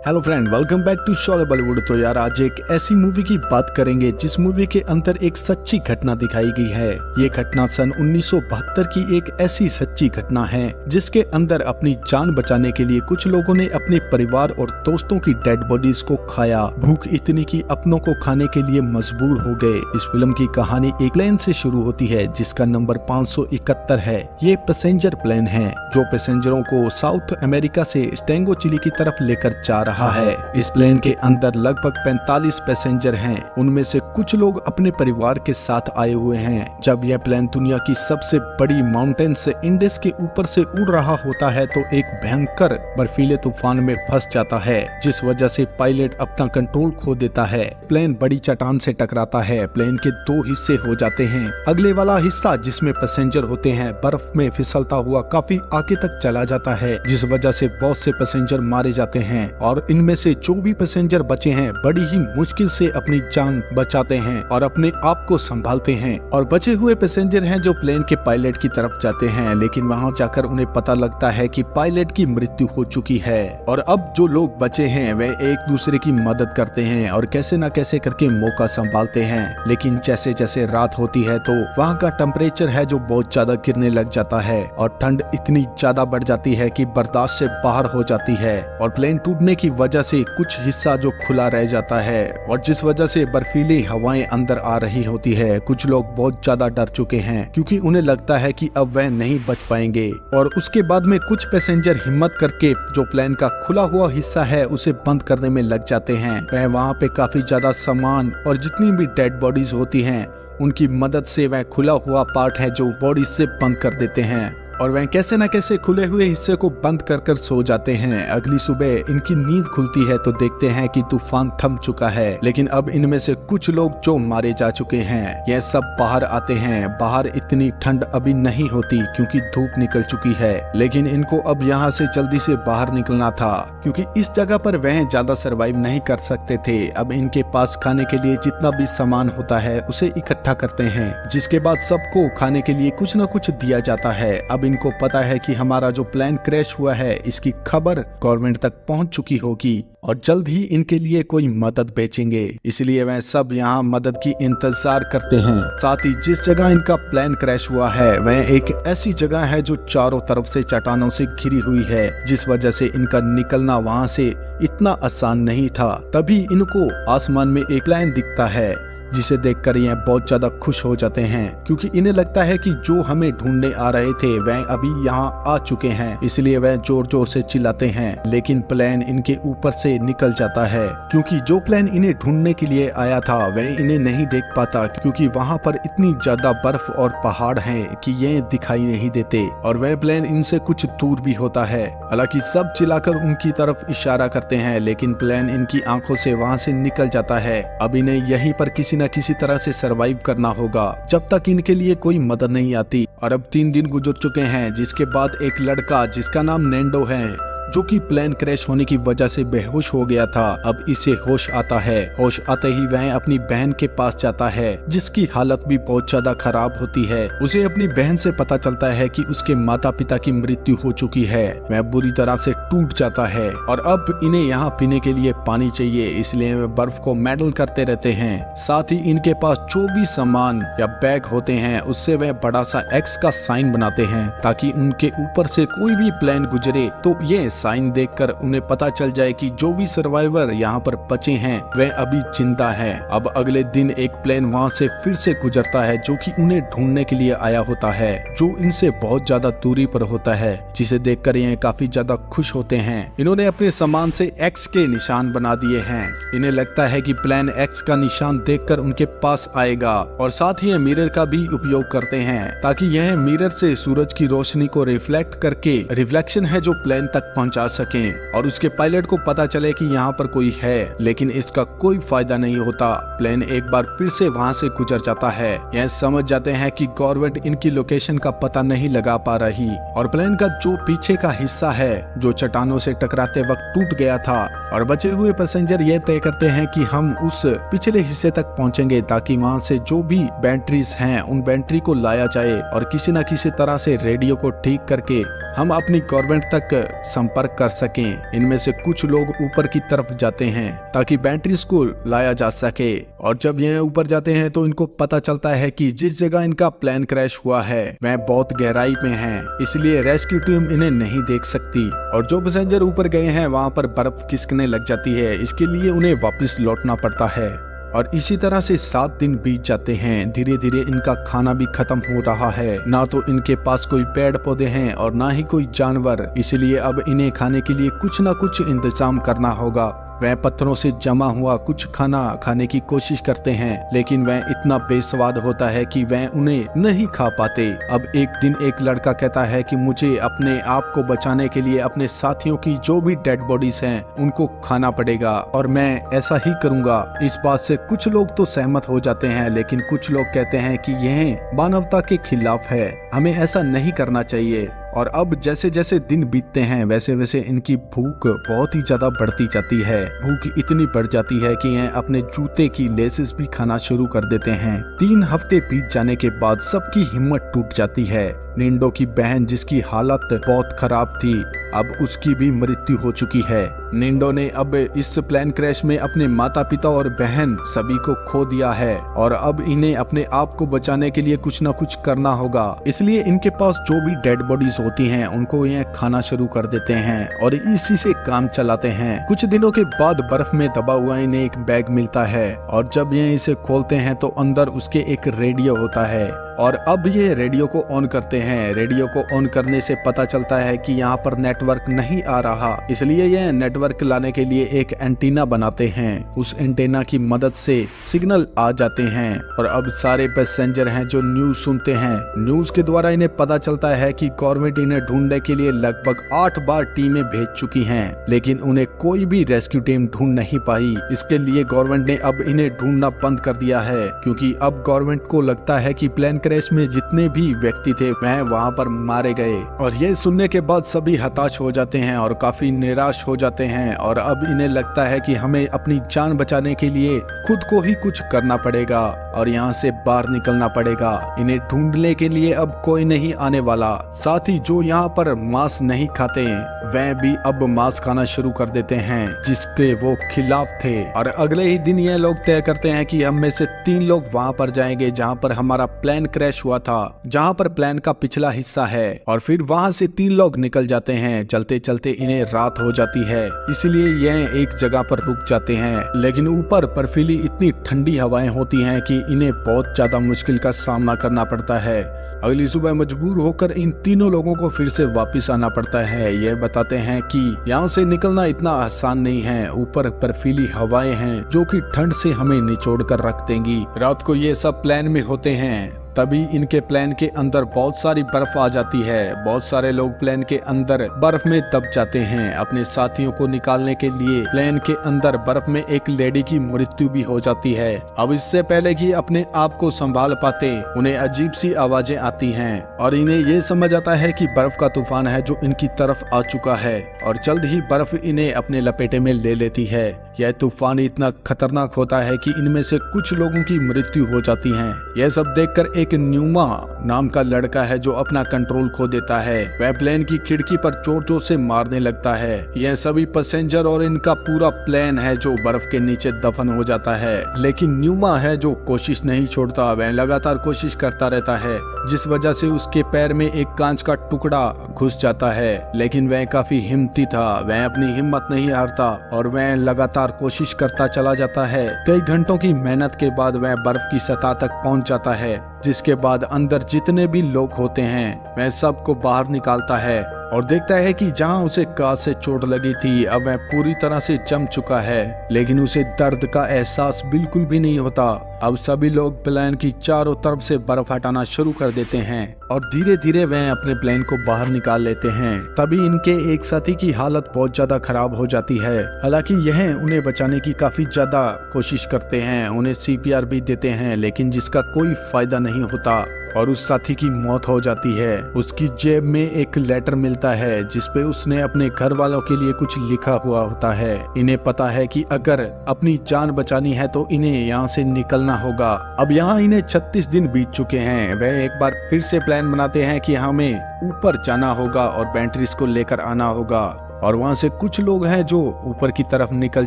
Hello friend, welcome back to Sholay Bollywood. तो यार आज एक ऐसी मूवी की बात करेंगे जिस मूवी के अंदर एक सच्ची घटना दिखाई गई है। ये घटना सन 1972 की एक ऐसी सच्ची घटना है जिसके अंदर अपनी जान बचाने के लिए कुछ लोगों ने अपने परिवार और दोस्तों की डेड बॉडीज को खाया। भूख इतनी की अपनों को खाने के लिए मजबूर हो गए। इस फिल्म की कहानी एक प्लेन से शुरू होती है जिसका नंबर 571 है। ये पैसेंजर प्लेन है जो पैसेंजरों को साउथ अमेरिका से स्टेंगो चिली की तरफ लेकर जा रहा है। इस प्लेन के अंदर लगभग 45 पैसेंजर हैं। उनमें से कुछ लोग अपने परिवार के साथ आए हुए हैं। जब यह प्लेन दुनिया की सबसे बड़ी माउंटेन से इंडस के ऊपर से उड़ रहा होता है तो एक भयंकर बर्फीले तूफान में फंस जाता है, जिस वजह से पायलट अपना कंट्रोल खो देता है। प्लेन बड़ी चट्टान से टकराता है। प्लेन के दो हिस्से हो जाते हैं। अगले वाला हिस्सा जिसमें पैसेंजर होते हैं बर्फ में फिसलता हुआ काफी आगे तक चला जाता है, जिस वजह से बहुत से पैसेंजर मारे जाते हैं और इनमें से जो भी पैसेंजर बचे हैं बड़ी ही मुश्किल से अपनी जान बचाते हैं और अपने आप को संभालते हैं। और बचे हुए पैसेंजर हैं जो प्लेन के पायलट की तरफ जाते हैं, लेकिन वहां जाकर उन्हें पता लगता है कि पायलट की मृत्यु हो चुकी है। और अब जो लोग बचे हैं वे एक दूसरे की मदद करते हैं और कैसे न कैसे करके मौका संभालते हैं। लेकिन जैसे जैसे रात होती है तो वहाँ का टेम्परेचर है जो बहुत ज्यादा गिरने लग जाता है और ठंड इतनी ज्यादा बढ़ जाती है कि बर्दाश्त से बाहर हो जाती है। और प्लेन टूटने की वजह से कुछ हिस्सा जो खुला रह जाता है और जिस वजह से बर्फीली हवाएं अंदर आ रही होती है। कुछ लोग बहुत ज्यादा डर चुके हैं क्योंकि उन्हें लगता है कि अब वह नहीं बच पाएंगे। और उसके बाद में कुछ पैसेंजर हिम्मत करके जो प्लेन का खुला हुआ हिस्सा है उसे बंद करने में लग जाते हैं। वह वहाँ पे काफी ज्यादा सामान और जितनी भी डेड बॉडीज होती हैं उनकी मदद से वह खुला हुआ पार्ट है जो बॉडी से बंद कर देते हैं और वह कैसे न कैसे खुले हुए हिस्से को बंद कर कर सो जाते हैं। अगली सुबह इनकी नींद खुलती है तो देखते हैं कि तूफान थम चुका है, लेकिन अब इनमें से कुछ लोग जो मारे जा चुके हैं यह सब बाहर आते हैं। बाहर इतनी ठंड अभी नहीं होती क्योंकि धूप निकल चुकी है, लेकिन इनको अब यहाँ से जल्दी से बाहर निकलना था क्योंकि इस जगह पर वह ज्यादा सरवाइव नहीं कर सकते थे। अब इनके पास खाने के लिए जितना भी सामान होता है उसे इकट्ठा करते हैं, जिसके बाद सबको खाने के लिए कुछ न कुछ दिया जाता है। अब इनको पता है कि हमारा जो प्लेन क्रैश हुआ है इसकी खबर गवर्नमेंट तक पहुंच चुकी होगी और जल्द ही इनके लिए कोई मदद भेजेंगे, इसलिए वह सब यहाँ मदद की इंतजार करते हैं। साथ ही जिस जगह इनका प्लेन क्रैश हुआ है वह एक ऐसी जगह है जो चारों तरफ से चट्टानों से घिरी हुई है, जिस वजह से इनका निकलना वहाँ से इतना आसान नहीं था। तभी इनको आसमान में एक प्लेन दिखता है जिसे देखकर ये बहुत ज्यादा खुश हो जाते हैं क्योंकि इन्हें लगता है कि जो हमें ढूंढने आ रहे थे वह अभी यहाँ आ चुके हैं, इसलिए वह जोर जोर से चिल्लाते हैं। लेकिन प्लेन इनके ऊपर से निकल जाता है क्योंकि जो प्लेन इन्हें ढूंढने के लिए आया था वह इन्हें नहीं देख पाता क्योंकि वहाँ पर इतनी ज्यादा बर्फ और पहाड़ हैं कि ये दिखाई नहीं देते और वह प्लेन इनसे कुछ दूर भी होता है। हालांकि सब चिल्लाकर उनकी तरफ इशारा करते हैं, लेकिन प्लेन इनकी आंखों से वहाँ से निकल जाता है। अब इन्हें यहीं पर किसी न किसी तरह से सरवाइव करना होगा जब तक इनके लिए कोई मदद नहीं आती। और अब 3 दिन गुजर चुके हैं, जिसके बाद एक लड़का जिसका नाम नैंडो है जो कि प्लेन क्रैश होने की वजह से बेहोश हो गया था, अब इसे होश आता है। होश आते ही वह अपनी बहन के पास जाता है जिसकी हालत भी बहुत ज्यादा खराब होती है। उसे अपनी बहन से पता चलता है कि उसके माता पिता की मृत्यु हो चुकी है। वह बुरी तरह से टूट जाता है और अब इन्हें यहाँ पीने के लिए पानी चाहिए, इसलिए वे बर्फ को मेडल करते रहते हैं। साथ ही इनके पास जो भी सामान या बैग होते हैं उससे वह बड़ा सा एक्स का साइन बनाते हैं ताकि उनके ऊपर से कोई भी प्लेन गुजरे तो ये साइन देखकर उन्हें पता चल जाए कि जो भी सर्वाइवर यहाँ पर बचे हैं वे अभी जिंदा हैं। अब अगले दिन एक प्लेन वहाँ से फिर से गुजरता है जो कि उन्हें ढूंढने के लिए आया होता है, जो इनसे बहुत ज्यादा दूरी पर होता है, जिसे देखकर ये काफी ज्यादा खुश होते हैं। इन्होंने अपने सामान से एक्स के निशान बना दिए हैं। इन्हें लगता है कि प्लेन एक्स का निशान देखकर उनके पास आएगा और साथ ही मिरर का भी उपयोग करते हैं ताकि यह मिरर से सूरज की रोशनी को रिफ्लेक्ट करके रिफ्लेक्शन है जो प्लेन तक पहुंचा सकें और उसके पायलट को पता चले कि यहाँ पर कोई है, लेकिन इसका कोई फायदा नहीं होता। प्लेन एक बार फिर से वहाँ से गुजर जाता है। यह समझ जाते हैं कि गवर्नमेंट इनकी लोकेशन का पता नहीं लगा पा रही और प्लेन का जो पीछे का हिस्सा है जो चट्टानों से टकराते वक्त टूट गया था और बचे हुए पैसेंजर ये तय करते हैं कि हम उस पिछले हिस्से तक पहुंचेंगे ताकि वहाँ से जो भी बैटरीज हैं उन बैटरी को लाया जाए और किसी न किसी तरह से रेडियो को ठीक करके हम अपनी गवर्नमेंट तक संपर्क संपर्क कर सकें। इनमें से कुछ लोग ऊपर की तरफ जाते हैं ताकि बैटरीज को लाया जा सके, और जब यह ऊपर जाते हैं तो इनको पता चलता है कि जिस जगह इनका प्लेन क्रैश हुआ है वह बहुत गहराई में है, इसलिए रेस्क्यू टीम इन्हें नहीं देख सकती। और जो पैसेंजर ऊपर गए हैं वहाँ पर बर्फ खिसकने लग जाती है, इसके लिए उन्हें वापस लौटना पड़ता है। और इसी तरह से 7 दिन बीत जाते हैं। धीरे धीरे इनका खाना भी खत्म हो रहा है, ना तो इनके पास कोई पेड़ पौधे हैं और ना ही कोई जानवर, इसलिए अब इन्हें खाने के लिए कुछ ना कुछ इंतजाम करना होगा। वह पत्थरों से जमा हुआ कुछ खाना खाने की कोशिश करते हैं, लेकिन वह इतना बेस्वाद होता है कि वह उन्हें नहीं खा पाते। अब एक दिन एक लड़का कहता है कि मुझे अपने आप को बचाने के लिए अपने साथियों की जो भी डेड बॉडीज हैं उनको खाना पड़ेगा, और मैं ऐसा ही करूंगा। इस बात से कुछ लोग तो सहमत हो जाते हैं, लेकिन कुछ लोग कहते हैं कि यह मानवता के खिलाफ है, हमें ऐसा नहीं करना चाहिए। और अब जैसे जैसे दिन बीतते हैं वैसे वैसे इनकी भूख बहुत ही ज्यादा बढ़ती जाती है। भूख इतनी बढ़ जाती है कि ये अपने जूते की लेसेस भी खाना शुरू कर देते हैं। 3 हफ्ते बीत जाने के बाद सबकी हिम्मत टूट जाती है। निंडो की बहन, जिसकी हालत बहुत खराब थी, अब उसकी भी मृत्यु हो चुकी है। निंडो ने अब इस प्लेन क्रैश में अपने माता पिता और बहन सभी को खो दिया है, और अब इन्हें अपने आप को बचाने के लिए कुछ न कुछ करना होगा। इसलिए इनके पास जो भी डेड बॉडीज होती हैं उनको ये खाना शुरू कर देते हैं और इसी से काम चलाते हैं। कुछ दिनों के बाद बर्फ में दबा हुआ इन्हें एक बैग मिलता है, और जब ये इसे खोलते हैं तो अंदर उसके एक रेडियो होता है, और अब ये रेडियो को ऑन करते हैं। रेडियो को ऑन करने से पता चलता है कि यहाँ पर नेटवर्क नहीं आ रहा, इसलिए ये नेटवर्क लाने के लिए एक एंटीना बनाते हैं। उस एंटीना की मदद से सिग्नल आ जाते हैं, और अब सारे पैसेंजर हैं जो न्यूज सुनते हैं। न्यूज के द्वारा इन्हें पता चलता है कि गवर्नमेंट इन्हें ढूंढने के लिए लगभग 8 बार टीमें भेज चुकी हैं, लेकिन उन्हें कोई भी रेस्क्यू टीम ढूंढ नहीं पाई। इसके लिए गवर्नमेंट ने अब इन्हें ढूंढना बंद कर दिया है, क्योंकि अब गवर्नमेंट को लगता है कि प्लेन क्रैश में जितने भी व्यक्ति थे वह वहां पर मारे गए। और ये सुनने के बाद सभी हताश हो जाते हैं और काफी निराश हो जाते हैं, और अब इन्हें लगता है कि हमें अपनी जान बचाने के लिए खुद को ही कुछ करना पड़ेगा और यहाँ से बाहर निकलना पड़ेगा। इन्हें ढूंढने के लिए अब कोई नहीं आने वाला। साथ ही जो यहाँ पर मांस नहीं खाते वह भी अब मांस खाना शुरू कर देते हैं, जिसके वो खिलाफ थे। और अगले ही दिन ये लोग तय करते हैं कि हम में से 3 लोग वहाँ पर जाएंगे जहाँ पर हमारा प्लेन क्रैश हुआ था, जहाँ पर प्लेन का पिछला हिस्सा है। और फिर वहाँ से 3 लोग निकल जाते हैं। चलते चलते इन्हें रात हो जाती है, इसलिए यह एक जगह पर रुक जाते हैं, लेकिन ऊपर बर्फीली इतनी ठंडी हवाएं होती हैं कि इन्हें बहुत ज्यादा मुश्किल का सामना करना पड़ता है। अगली सुबह मजबूर होकर इन तीनों लोगों को फिर से वापस आना पड़ता है। ये बताते हैं कि यहाँ से निकलना इतना आसान नहीं है, ऊपर बर्फीली हवाएं हैं जो कि ठंड से हमें निचोड़ कर रख देंगी। रात को ये सब प्लेन में होते हैं, तभी इनके प्लेन के अंदर बहुत सारी बर्फ आ जाती है। बहुत सारे लोग प्लेन के अंदर बर्फ में दब जाते हैं। अपने साथियों को निकालने के लिए प्लेन के अंदर बर्फ में एक लेडी की मृत्यु भी हो जाती है। अब इससे पहले कि अपने आप को संभाल पाते उन्हें अजीब सी आवाजें आती हैं, और इन्हें ये समझ आता है कि बर्फ का तूफान है जो इनकी तरफ आ चुका है, और जल्द ही बर्फ इन्हें अपने लपेटे में ले लेती है। यह तूफान इतना खतरनाक होता है कि इनमें से कुछ लोगों की मृत्यु हो जाती है। यह सब देखकर एक न्यूमा नाम का लड़का है जो अपना कंट्रोल खो देता है। वह प्लेन की खिड़की पर जोर जोर से मारने लगता है। यह सभी पैसेंजर और इनका पूरा प्लेन है जो बर्फ के नीचे दफन हो जाता है। लेकिन न्यूमा है जो कोशिश नहीं छोड़ता, वह लगातार कोशिश करता रहता है, जिस वजह से उसके पैर में एक कांच का टुकड़ा घुस जाता है। लेकिन वह काफी हिम्मती था, वह अपनी हिम्मत नहीं हारता और वह लगातार कोशिश करता चला जाता है। कई घंटों की मेहनत के बाद वह बर्फ की सतह तक पहुंच जाता है, जिसके बाद अंदर जितने भी लोग होते हैं वह सबको बाहर निकालता है और देखता है कि जहां उसे कांच से चोट लगी थी अब वह पूरी तरह से जम चुका है, लेकिन उसे दर्द का एहसास बिल्कुल भी नहीं होता। अब सभी लोग प्लेन की चारों तरफ से बर्फ हटाना शुरू कर देते हैं और धीरे धीरे वह अपने प्लेन को बाहर निकाल लेते हैं। तभी इनके एक साथी की हालत बहुत ज्यादा खराब हो जाती है। हालांकि यह उन्हें बचाने की काफी ज्यादा कोशिश करते हैं, उन्हें CPR भी देते हैं, लेकिन जिसका कोई फायदा नहीं होता और उस साथी की मौत हो जाती है। उसकी जेब में एक लेटर मिलता है जिसपे उसने अपने घर वालों के लिए कुछ लिखा हुआ होता है। इन्हें पता है कि अगर अपनी जान बचानी है तो इन्हें यहाँ से निकलना होगा। अब यहाँ इन्हें 36 दिन बीत चुके हैं। वह एक बार फिर से प्लान बनाते हैं कि हमें ऊपर जाना होगा और बैटरीज को लेकर आना होगा। और वहाँ से कुछ लोग हैं जो ऊपर की तरफ निकल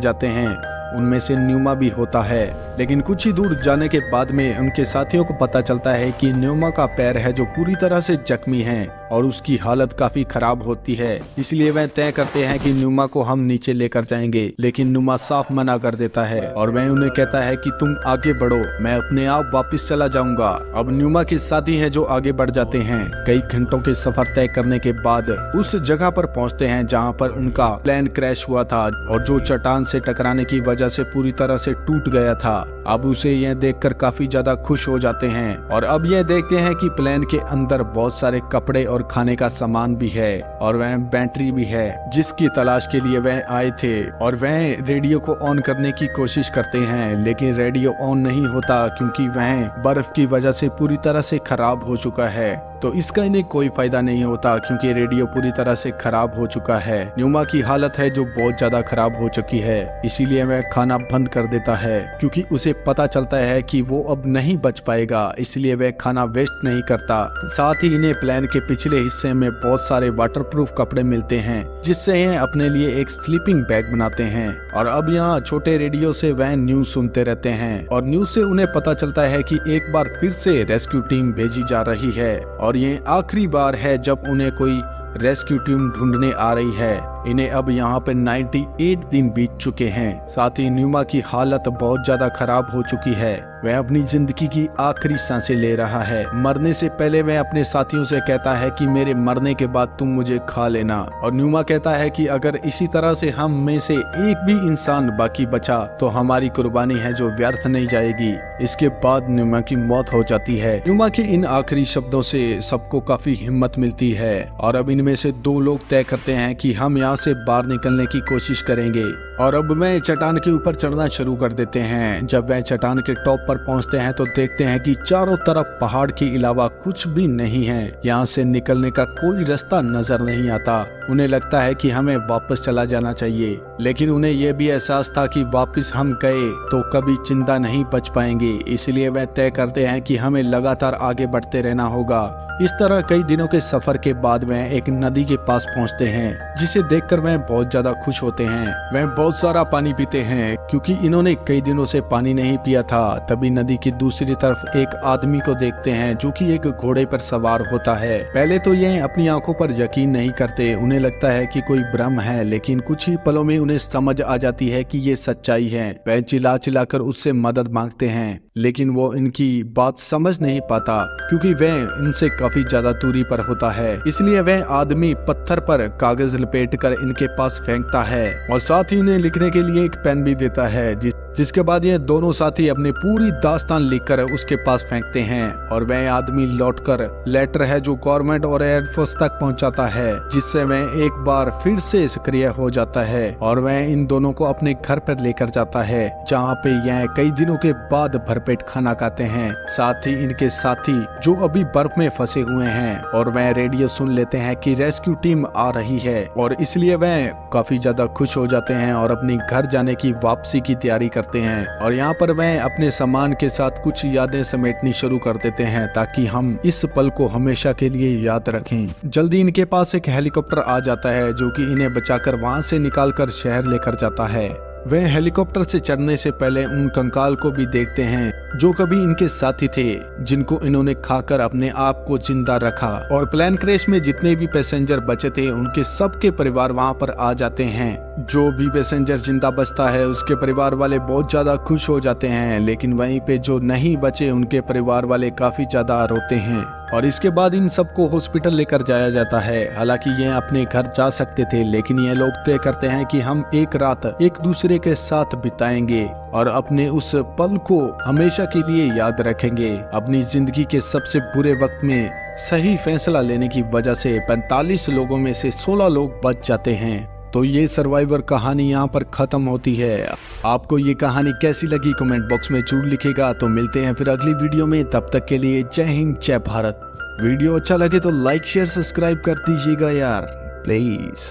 जाते हैं, उनमें से न्यूमा भी होता है। लेकिन कुछ ही दूर जाने के बाद में उनके साथियों को पता चलता है कि न्यूमा का पैर है जो पूरी तरह से जख्मी है और उसकी हालत काफी खराब होती है। इसलिए वह तय करते हैं कि न्यूमा को हम नीचे लेकर जाएंगे, लेकिन न्यूमा साफ मना कर देता है और वह उन्हें कहता है कि तुम आगे बढ़ो, मैं अपने आप वापस चला जाऊंगा। अब न्यूमा के साथी हैं जो आगे बढ़ जाते हैं। कई घंटों के सफर तय करने के बाद उस जगह पर पहुंचते हैं जहां पर उनका प्लेन क्रैश हुआ था और जो चट्टान से टकराने की वजह से पूरी तरह से टूट गया था। अब उसे यह देखकर काफी ज्यादा खुश हो जाते हैं और अब यह देखते हैं कि प्लेन के अंदर बहुत सारे कपड़े और खाने का सामान भी है और वह बैटरी भी है जिसकी तलाश के लिए वह आए थे। और वह रेडियो को ऑन करने की कोशिश करते हैं, लेकिन रेडियो ऑन नहीं होता क्योंकि वह बर्फ की वजह से पूरी तरह से खराब हो चुका है। तो इसका इन्हें कोई फायदा नहीं होता क्योंकि रेडियो पूरी तरह से खराब हो चुका है। न्यूमा की हालत है जो बहुत ज्यादा खराब हो चुकी है, इसीलिए वह खाना बंद कर देता है क्योंकि उसे पता चलता है कि वो अब नहीं बच पाएगा, इसलिए वह खाना वेस्ट नहीं करता। साथ ही इन्हें प्लेन के पिछले हिस्से में बहुत सारे वाटरप्रूफ कपड़े मिलते हैं जिससे यह अपने लिए एक स्लीपिंग बैग बनाते हैं। और अब यहाँ छोटे रेडियो से वह न्यूज सुनते रहते हैं और न्यूज से उन्हें पता चलता है कि एक बार फिर से रेस्क्यू टीम भेजी जा रही है और ये आखिरी बार है जब उन्हें कोई रेस्क्यू टीम ढूंढने आ रही है। इन्हें अब यहाँ पे 98 दिन बीत चुके हैं। साथ ही न्यूमा की हालत बहुत ज्यादा खराब हो चुकी है। वह अपनी जिंदगी की आखिरी सांसें ले रहा है। मरने से पहले वह अपने साथियों से कहता है कि मेरे मरने के बाद तुम मुझे खा लेना। और न्यूमा कहता है कि अगर इसी तरह से हम में से एक भी इंसान बाकी बचा तो हमारी कुर्बानी है जो व्यर्थ नहीं जाएगी। इसके बाद न्यूमा की मौत हो जाती है। न्यूमा के इन आखिरी शब्दों से सबको काफी हिम्मत मिलती है और अब इनमें से 2 लोग तय करते हैं कि हम यहाँ से बाहर निकलने की कोशिश करेंगे। और अब वह चट्टान के ऊपर चढ़ना शुरू कर देते हैं। जब वह चट्टान के टॉप पर पहुंचते हैं तो देखते हैं कि चारों तरफ पहाड़ के अलावा कुछ भी नहीं है। यहाँ से निकलने का कोई रास्ता नजर नहीं आता। उन्हें लगता है कि हमें वापस चला जाना चाहिए, लेकिन उन्हें यह भी एहसास था कि वापस हम गए तो कभी जिंदा नहीं बच पाएंगे। इसलिए वह तय करते हैं कि हमें लगातार आगे बढ़ते रहना होगा। इस तरह कई दिनों के सफर के बाद वह एक नदी के पास पहुंचते हैं जिसे देखकर वह बहुत ज्यादा खुश होते हैं। वह बहुत सारा पानी पीते हैं क्योंकि इन्होंने कई दिनों से पानी नहीं पिया था। तभी नदी की दूसरी तरफ एक आदमी को देखते हैं जो कि एक घोड़े पर सवार होता है। पहले तो ये अपनी आंखों पर यकीन नहीं करते, उन्हें लगता है कि कोई भ्रम है, लेकिन कुछ ही पलों में उन्हें समझ आ जाती है कि ये सच्चाई है। वह चिल्ला चिल्लाकर उससे मदद मांगते हैं, लेकिन वो इनकी बात समझ नहीं पाता क्योंकि वह इनसे काफी ज्यादा दूरी पर होता है। इसलिए वह आदमी पत्थर पर कागज लपेटकर इनके पास फेंकता है और साथ ही इन्हें लिखने के लिए एक पेन भी देता है, जिसके बाद ये दोनों साथी अपनी पूरी दास्तान लिखकर उसके पास फेंकते हैं। और वह आदमी लौटकर लेटर है जो गवर्नमेंट और एयरफोर्स तक पहुंचाता है, जिससे वह एक बार फिर से सक्रिय हो जाता है और वह इन दोनों को अपने घर पर लेकर जाता है, जहां पे यह कई दिनों के बाद भरपेट खाना खाते हैं। साथ ही इनके साथी जो अभी बर्फ में फंसे हुए हैं और वह रेडियो सुन लेते हैं कि रेस्क्यू टीम आ रही है और इसलिए वह काफी ज्यादा खुश हो जाते हैं और अपने घर जाने की वापसी की तैयारी करते हैं। और यहाँ पर वह अपने सामान के साथ कुछ यादें समेटनी शुरू कर देते हैं ताकि हम इस पल को हमेशा के लिए याद रखें। जल्दी इनके पास एक हेलीकॉप्टर आ जाता है जो कि इन्हें बचाकर वहां से निकालकर शहर लेकर जाता है। वह हेलीकॉप्टर से चढ़ने से पहले उन कंकाल को भी देखते हैं जो कभी इनके साथी थे, जिनको इन्होंने खाकर अपने आप को जिंदा रखा। और प्लेन क्रैश में जितने भी पैसेंजर बचे थे उनके सबके परिवार वहां पर आ जाते हैं। जो भी पैसेंजर जिंदा बचता है उसके परिवार वाले बहुत ज्यादा खुश हो जाते हैं, लेकिन वहीं पे जो नहीं बचे उनके परिवार वाले काफी ज्यादा रोते हैं। और इसके बाद इन सबको हॉस्पिटल लेकर जाया जाता है। हालांकि ये अपने घर जा सकते थे, लेकिन ये लोग तय करते हैं कि हम एक रात एक दूसरे के साथ बिताएंगे और अपने उस पल को हमेशा के लिए याद रखेंगे। अपनी जिंदगी के सबसे बुरे वक्त में सही फैसला लेने की वजह से 45 लोगों में से 16 लोग बच जाते हैं। तो ये सर्वाइवर कहानी यहाँ पर खत्म होती है। आपको ये कहानी कैसी लगी कमेंट बॉक्स में जरूर लिखेगा। तो मिलते हैं फिर अगली वीडियो में, तब तक के लिए जय हिंद जय भारत। वीडियो अच्छा लगे तो लाइक शेयर सब्सक्राइब कर दीजिएगा यार प्लीज।